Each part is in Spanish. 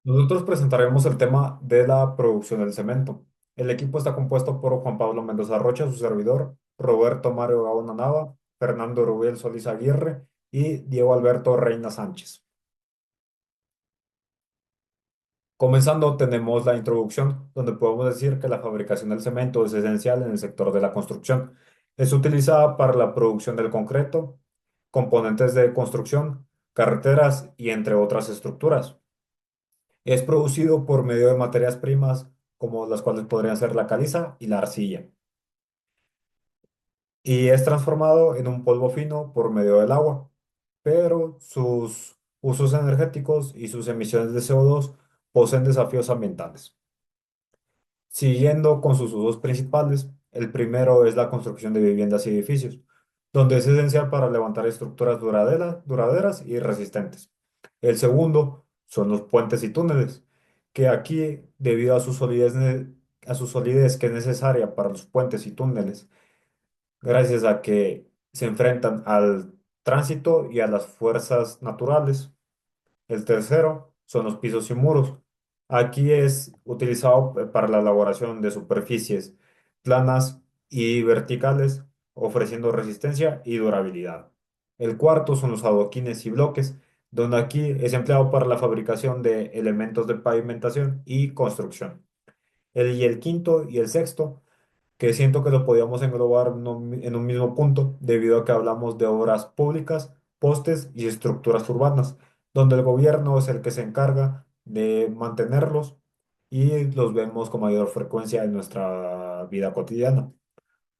Nosotros presentaremos el tema de la producción del cemento. El equipo está compuesto por Juan Pablo Mendoza Rocha, su servidor, Roberto Mario Gaona Nava, Fernando Rubiel Solís Aguirre y Diego Alberto Reina Sánchez. Comenzando, tenemos la introducción, donde podemos decir que la fabricación del cemento es esencial en el sector de la construcción. Es utilizada para la producción del concreto, componentes de construcción, carreteras y entre otras estructuras. Es producido por medio de materias primas, como las cuales podrían ser la caliza y la arcilla, y es transformado en un polvo fino por medio del agua, pero sus usos energéticos y sus emisiones de CO2 poseen desafíos ambientales. Siguiendo con sus usos principales, el primero es la construcción de viviendas y edificios, donde es esencial para levantar estructuras duraderas y resistentes. El segundo son los puentes y túneles, que aquí, debido a a su solidez que es necesaria para los puentes y túneles, gracias a que se enfrentan al tránsito y a las fuerzas naturales. El tercero son los pisos y muros. Aquí es utilizado para la elaboración de superficies planas y verticales, ofreciendo resistencia y durabilidad. El cuarto son los adoquines y bloques, donde aquí es empleado para la fabricación de elementos de pavimentación y construcción. Y el quinto y el sexto, que siento que lo podíamos englobar en un mismo punto, debido a que hablamos de obras públicas, postes y estructuras urbanas, donde el gobierno es el que se encarga de mantenerlos y los vemos con mayor frecuencia en nuestra vida cotidiana,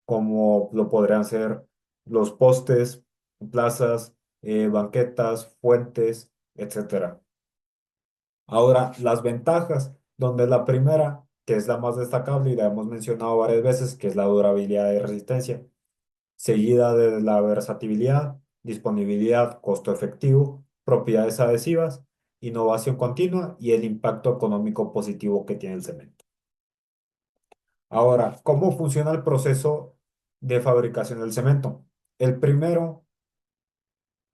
como lo podrían ser los postes, plazas, banquetas, fuentes, etcétera. Ahora, las ventajas, donde la primera, que es la más destacable y la hemos mencionado varias veces, que es la durabilidad y resistencia, seguida de la versatilidad, disponibilidad, costo efectivo, propiedades adhesivas, innovación continua y el impacto económico positivo que tiene el cemento. Ahora, ¿cómo funciona el proceso de fabricación del cemento? El primero,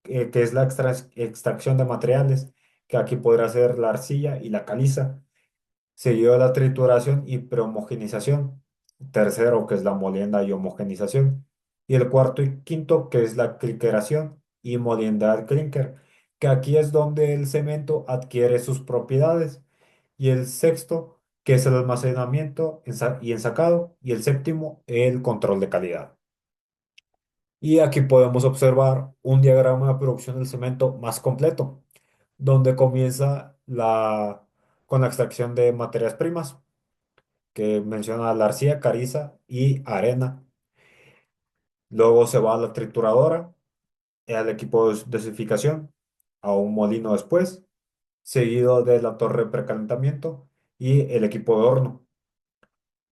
que es la extracción de materiales, que aquí podrá ser la arcilla y la caliza, seguido de la trituración y prehomogenización. Tercero, que es la molienda y homogenización. Y el cuarto y quinto, que es la clinkeración y molienda al clinker, que aquí es donde el cemento adquiere sus propiedades. Y el sexto, que es el almacenamiento y ensacado. Y el séptimo, el control de calidad. Y aquí podemos observar un diagrama de producción del cemento más completo, donde comienza con la extracción de materias primas que menciona la arcilla, cariza y arena. Luego se va a la trituradora, al equipo de dosificación, a un molino después, seguido de la torre de precalentamiento y el equipo de horno.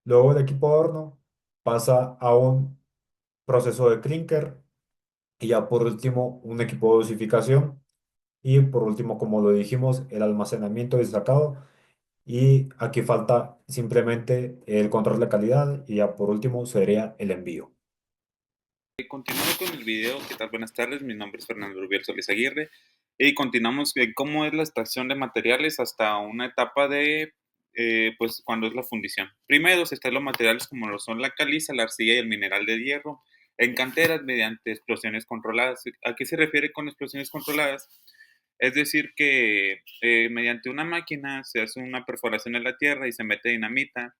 Luego el equipo de horno pasa a un proceso de clinker y ya por último un equipo de dosificación y por último, como lo dijimos, el almacenamiento y sacado. Y aquí falta simplemente el control de calidad y ya por último sería el envío. Continuando con el video, ¿qué tal? Buenas tardes, mi nombre es Fernando Rubiel Solís Aguirre y continuamos en cómo es la extracción de materiales hasta una etapa de, pues, cuando es la fundición. Primero se extraen los materiales como lo son la caliza, la arcilla y el mineral de hierro en canteras mediante explosiones controladas. ¿A qué se refiere con explosiones controladas? Es decir, que mediante una máquina se hace una perforación en la tierra y se mete dinamita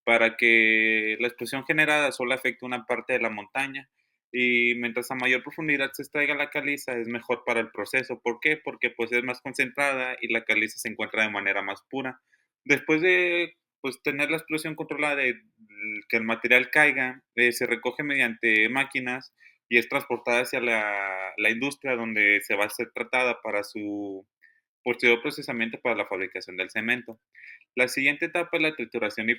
para que la explosión generada solo afecte una parte de la montaña y mientras a mayor profundidad se extraiga la caliza es mejor para el proceso. ¿Por qué? Porque pues es más concentrada y la caliza se encuentra de manera más pura. Después de pues tener la explosión controlada y que el material caiga, se recoge mediante máquinas y es transportada hacia la industria donde se va a ser tratada para su posterior procesamiento para la fabricación del cemento. La siguiente etapa es la trituración y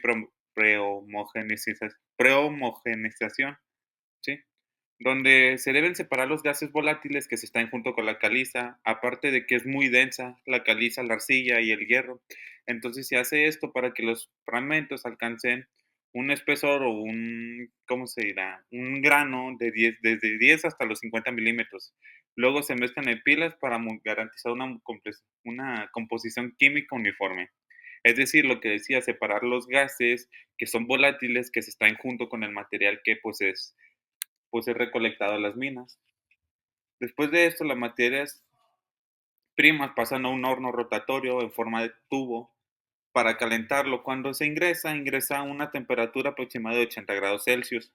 prehomogenización, ¿sí? Donde se deben separar los gases volátiles que se están junto con la caliza, aparte de que es muy densa la caliza, la arcilla y el hierro. Entonces se hace esto para que los fragmentos alcancen un espesor o un, ¿cómo se dirá? Un grano de 10, desde 10 hasta los 50 milímetros. Luego se mezclan en pilas para garantizar una composición química uniforme. Es decir, lo que decía, separar los gases que son volátiles, que se están junto con el material que pues es recolectado en las minas. Después de esto, las materias primas pasan a un horno rotatorio en forma de tubo para calentarlo. Cuando ingresa a una temperatura aproximada de 80 grados Celsius.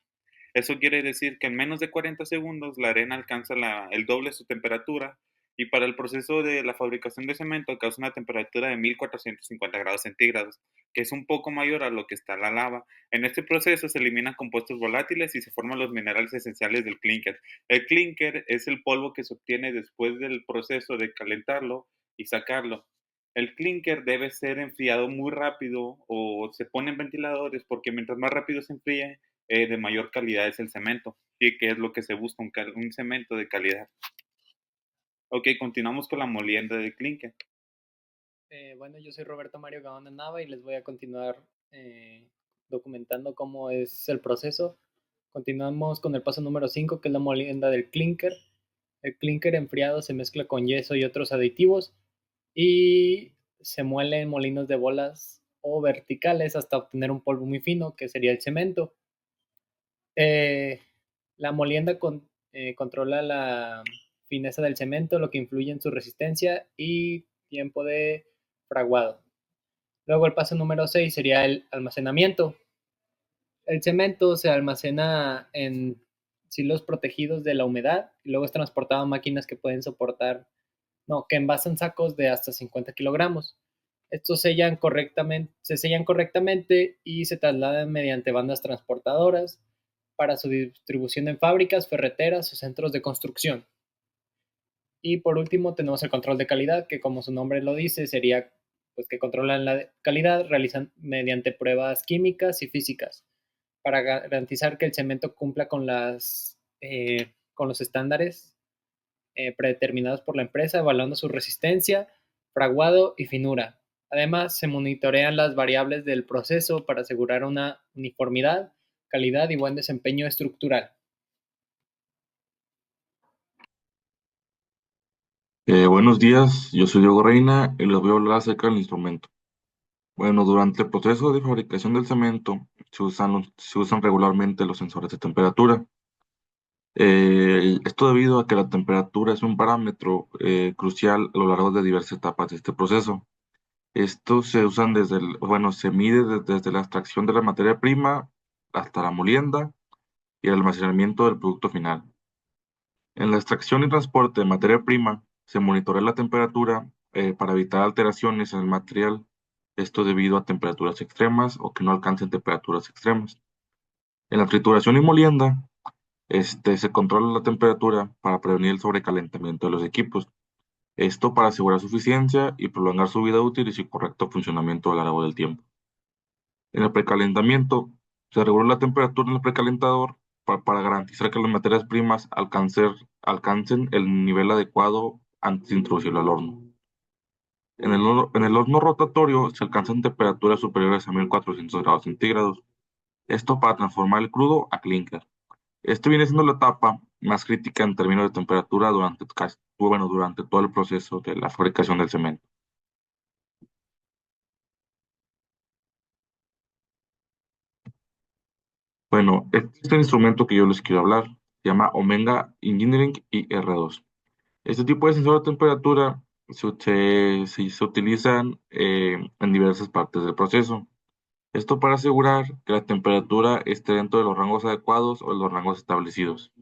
Eso quiere decir que en menos de 40 segundos la arena alcanza el doble de su temperatura y para el proceso de la fabricación de cemento causa una temperatura de 1450 grados centígrados, que es un poco mayor a lo que está la lava. En este proceso se eliminan compuestos volátiles y se forman los minerales esenciales del clinker. El clinker es el polvo que se obtiene después del proceso de calentarlo y sacarlo. El clinker debe ser enfriado muy rápido o se pone en ventiladores porque mientras más rápido se enfríe, de mayor calidad es el cemento y que es lo que se busca, un cemento de calidad. Ok, continuamos con la molienda de clinker. Bueno, yo soy Roberto Mario Gaona Nava y les voy a continuar eh, documentando cómo es el proceso. Continuamos con el paso número 5, que es la molienda del clinker. El clinker enfriado se mezcla con yeso y otros aditivos y se muele en molinos de bolas o verticales hasta obtener un polvo muy fino, que sería el cemento. Eh, la molienda controla la fineza del cemento, lo que influye en su resistencia y tiempo de fraguado. Luego el paso número 6 sería el almacenamiento. El cemento se almacena en silos protegidos de la humedad y luego es transportado a máquinas que pueden soportar, no, que envasan sacos de hasta 50 kilogramos. Estos se sellan correctamente y se trasladan mediante bandas transportadoras para su distribución en fábricas, ferreteras o centros de construcción. Y por último tenemos el control de calidad, que como su nombre lo dice, sería pues que controlan la calidad, realizan mediante pruebas químicas y físicas para garantizar que el cemento cumpla con los estándares predeterminados por la empresa, evaluando su resistencia, fraguado y finura. Además, se monitorean las variables del proceso para asegurar una uniformidad, calidad y buen desempeño estructural. Buenos días, yo soy Diego Reina y les voy a hablar acerca del instrumento. Bueno, durante el proceso de fabricación del cemento se usan regularmente los sensores de temperatura. Esto debido a que la temperatura es un parámetro crucial a lo largo de diversas etapas de este proceso. Estos se usan se mide desde la extracción de la materia prima hasta la molienda y el almacenamiento del producto final. En la extracción y transporte de materia prima, se monitorea la temperatura para evitar alteraciones en el material, esto debido a temperaturas extremas o que no alcancen temperaturas extremas. En la trituración y molienda, se controla la temperatura para prevenir el sobrecalentamiento de los equipos, esto para asegurar su eficiencia y prolongar su vida útil y su correcto funcionamiento a lo largo del tiempo. En el precalentamiento, se regula la temperatura en el precalentador para garantizar que las materias primas alcancen el nivel adecuado antes de introducirlo al horno. En el horno rotatorio se alcanzan temperaturas superiores a 1400 grados centígrados. Esto para transformar el crudo a clinker. Esto viene siendo la etapa más crítica en términos de temperatura durante todo el proceso de la fabricación del cemento. Bueno, este es el instrumento que yo les quiero hablar. Se llama Omega Engineering IR2. Este tipo de sensor de temperatura se utilizan en diversas partes del proceso. Esto para asegurar que la temperatura esté dentro de los rangos adecuados o de los rangos establecidos.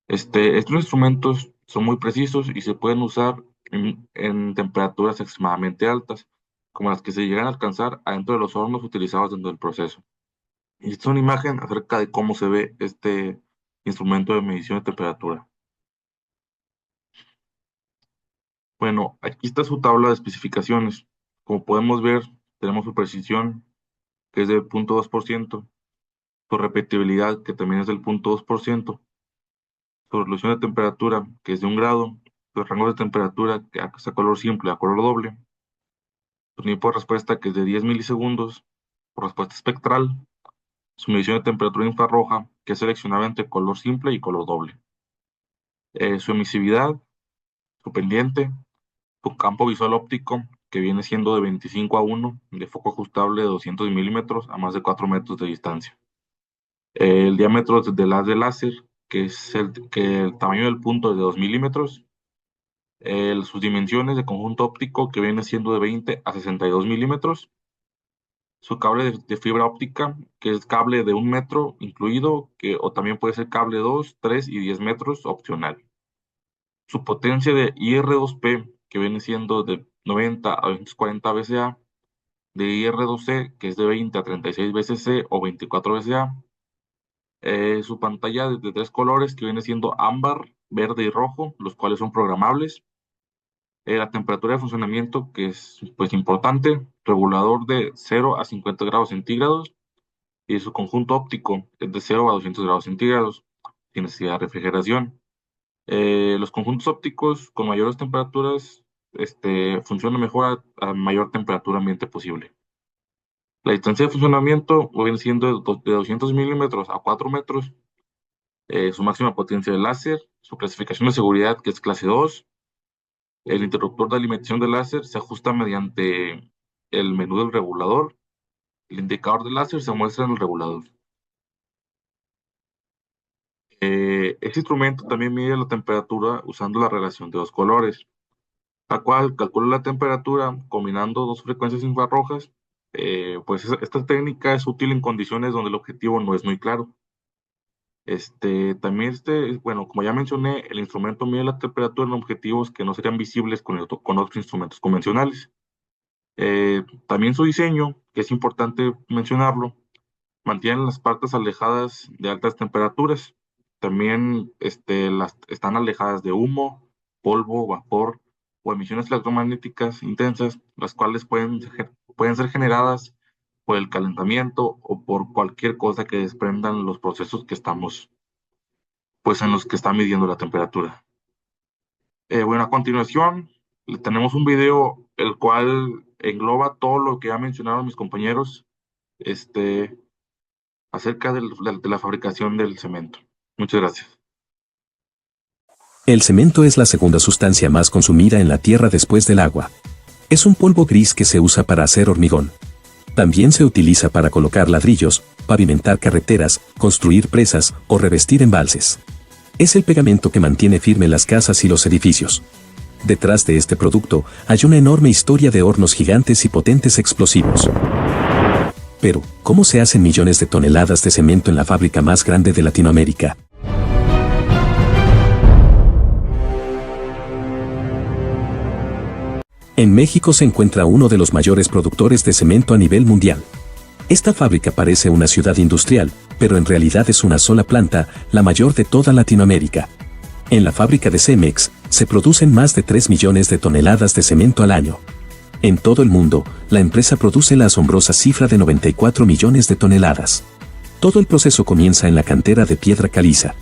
Estos instrumentos son muy precisos y se pueden usar en temperaturas extremadamente altas, como las que se llegan a alcanzar adentro de los hornos utilizados dentro del proceso. Y esta es una imagen acerca de cómo se ve este instrumento de medición de temperatura. Bueno, aquí está su tabla de especificaciones. Como podemos ver, tenemos su precisión, que es del 0.2%, su repetibilidad, que también es del 0.2%, su resolución de temperatura, que es de 1 grado, su rango de temperatura, que es a color simple, a color doble, su tiempo de respuesta, que es de 10 milisegundos, por respuesta espectral, su medición de temperatura infrarroja, que es seleccionable entre color simple y color doble, su emisividad, su pendiente, su campo visual óptico, que viene siendo de 25:1, de foco ajustable de 200 milímetros a más de 4 metros de distancia. El diámetro del haz de láser, que es el tamaño del punto es de 2 milímetros. Sus dimensiones de conjunto óptico, que viene siendo de 20 a 62 milímetros. Su cable de fibra óptica, que es cable de 1 metro incluido, o también puede ser cable 2, 3 y 10 metros opcional. Su potencia de IR2P, que viene siendo de 90 a 240 VCA, de IR2C, que es de 20 a 36 VCC o 24 VCA. Su pantalla de 3 colores, que viene siendo ámbar, verde y rojo, los cuales son programables. La temperatura de funcionamiento, que es pues importante, regulador de 0 a 50 grados centígrados, y su conjunto óptico es de 0 a 200 grados centígrados, sin necesidad de refrigeración. Los conjuntos ópticos con mayores temperaturas funcionan mejor a mayor temperatura ambiente posible. La distancia de funcionamiento viene siendo de 200 milímetros a 4 metros. Su máxima potencia de láser, su clasificación de seguridad, que es clase 2. El interruptor de alimentación de láser se ajusta mediante el menú del regulador. El indicador de láser se muestra en el regulador. Este instrumento también mide la temperatura usando la relación de 2 colores, la cual calcula la temperatura combinando 2 frecuencias infrarrojas. Pues esta técnica es útil en condiciones donde el objetivo no es muy claro. También bueno, como ya mencioné, el instrumento mide la temperatura en objetivos que no serían visibles con otros instrumentos convencionales. También su diseño, que es importante mencionarlo, mantiene las partes alejadas de altas temperaturas. También están alejadas de humo, polvo, vapor o emisiones electromagnéticas intensas, las cuales pueden ser generadas por el calentamiento o por cualquier cosa que desprendan los procesos que estamos, pues en los que está midiendo la temperatura. Bueno, a continuación tenemos un video el cual engloba todo lo que ya mencionaron mis compañeros acerca de la fabricación del cemento. Muchas gracias. El cemento es la segunda sustancia más consumida en la Tierra después del agua. Es un polvo gris que se usa para hacer hormigón. También se utiliza para colocar ladrillos, pavimentar carreteras, construir presas o revestir embalses. Es el pegamento que mantiene firme las casas y los edificios. Detrás de este producto hay una enorme historia de hornos gigantes y potentes explosivos. Pero, ¿cómo se hacen millones de toneladas de cemento en la fábrica más grande de Latinoamérica? En México se encuentra uno de los mayores productores de cemento a nivel mundial. Esta fábrica parece una ciudad industrial, pero en realidad es una sola planta, la mayor de toda Latinoamérica. En la fábrica de Cemex, se producen más de 3 millones de toneladas de cemento al año. En todo el mundo, la empresa produce la asombrosa cifra de 94 millones de toneladas. Todo el proceso comienza en la cantera de piedra caliza.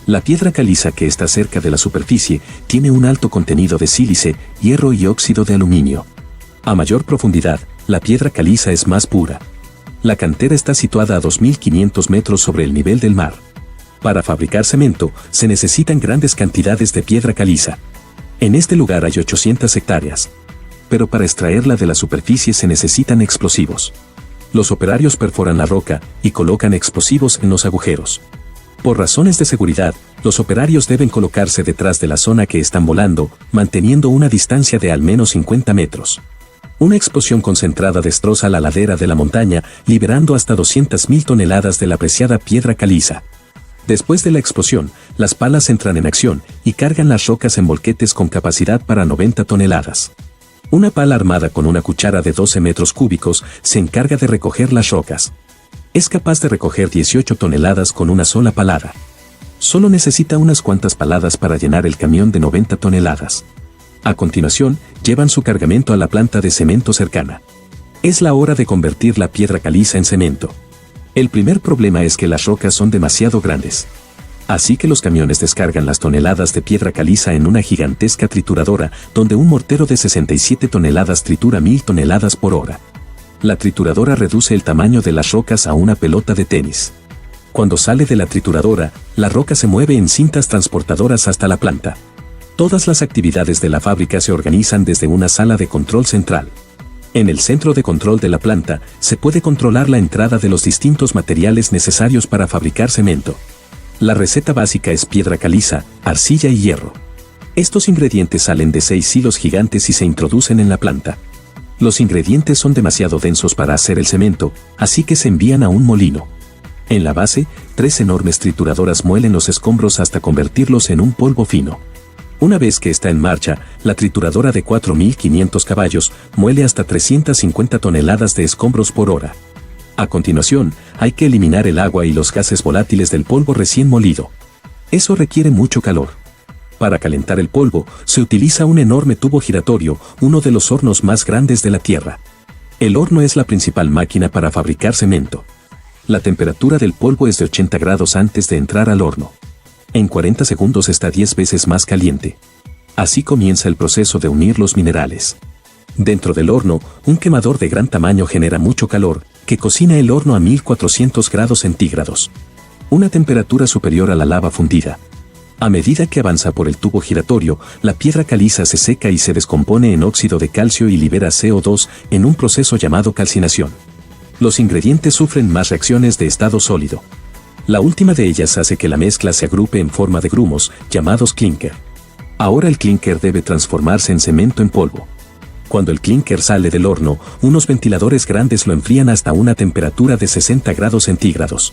La piedra caliza, que está cerca de la superficie, tiene un alto contenido de sílice, hierro y óxido de aluminio. A mayor profundidad, la piedra caliza es más pura. La cantera está situada a 2.500 metros sobre el nivel del mar. Para fabricar cemento, se necesitan grandes cantidades de piedra caliza. En este lugar hay 800 hectáreas. Pero para extraerla de la superficie se necesitan explosivos. Los operarios perforan la roca y colocan explosivos en los agujeros. Por razones de seguridad, los operarios deben colocarse detrás de la zona que están volando, manteniendo una distancia de al menos 50 metros. Una explosión concentrada destroza la ladera de la montaña, liberando hasta 200.000 toneladas de la preciada piedra caliza. Después de la explosión, las palas entran en acción y cargan las rocas en volquetes con capacidad para 90 toneladas. Una pala armada con una cuchara de 12 metros cúbicos se encarga de recoger las rocas. Es capaz de recoger 18 toneladas con una sola palada. Solo necesita unas cuantas paladas para llenar el camión de 90 toneladas. A continuación, llevan su cargamento a la planta de cemento cercana. Es la hora de convertir la piedra caliza en cemento. El primer problema es que las rocas son demasiado grandes. Así que los camiones descargan las toneladas de piedra caliza en una gigantesca trituradora, donde un mortero de 67 toneladas tritura 1.000 toneladas por hora. La trituradora reduce el tamaño de las rocas a una pelota de tenis. Cuando sale de la trituradora, la roca se mueve en cintas transportadoras hasta la planta. Todas las actividades de la fábrica se organizan desde una sala de control central. En el centro de control de la planta, se puede controlar la entrada de los distintos materiales necesarios para fabricar cemento. La receta básica es piedra caliza, arcilla y hierro. Estos ingredientes salen de 6 silos gigantes y se introducen en la planta. Los ingredientes son demasiado densos para hacer el cemento, así que se envían a un molino. En la base, 3 enormes trituradoras muelen los escombros hasta convertirlos en un polvo fino. Una vez que está en marcha, la trituradora de 4.500 caballos muele hasta 350 toneladas de escombros por hora. A continuación, hay que eliminar el agua y los gases volátiles del polvo recién molido. Eso requiere mucho calor. Para calentar el polvo, se utiliza un enorme tubo giratorio, uno de los hornos más grandes de la Tierra. El horno es la principal máquina para fabricar cemento. La temperatura del polvo es de 80 grados antes de entrar al horno. En 40 segundos está 10 veces más caliente. Así comienza el proceso de unir los minerales. Dentro del horno, un quemador de gran tamaño genera mucho calor, que cocina el horno a 1400 grados centígrados. Una temperatura superior a la lava fundida. A medida que avanza por el tubo giratorio, la piedra caliza se seca y se descompone en óxido de calcio y libera CO2 en un proceso llamado calcinación. Los ingredientes sufren más reacciones de estado sólido. La última de ellas hace que la mezcla se agrupe en forma de grumos, llamados clinker. Ahora el clinker debe transformarse en cemento en polvo. Cuando el clinker sale del horno, unos ventiladores grandes lo enfrían hasta una temperatura de 60 grados centígrados.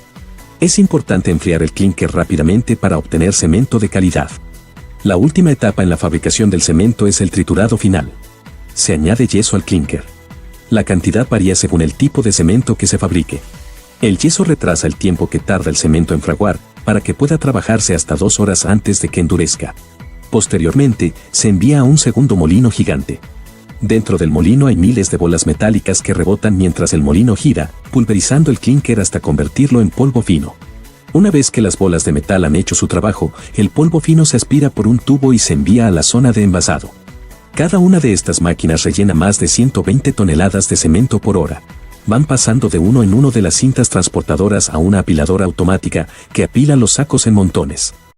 Es importante enfriar el clinker rápidamente para obtener cemento de calidad. La última etapa en la fabricación del cemento es el triturado final. Se añade yeso al clinker. La cantidad varía según el tipo de cemento que se fabrique. El yeso retrasa el tiempo que tarda el cemento en fraguar, para que pueda trabajarse hasta 2 horas antes de que endurezca. Posteriormente, se envía a un segundo molino gigante. Dentro del molino hay miles de bolas metálicas que rebotan mientras el molino gira, pulverizando el clinker hasta convertirlo en polvo fino. Una vez que las bolas de metal han hecho su trabajo, el polvo fino se aspira por un tubo y se envía a la zona de envasado. Cada una de estas máquinas rellena más de 120 toneladas de cemento por hora. Van pasando de uno en uno de las cintas transportadoras a una apiladora automática que apila los sacos en montones.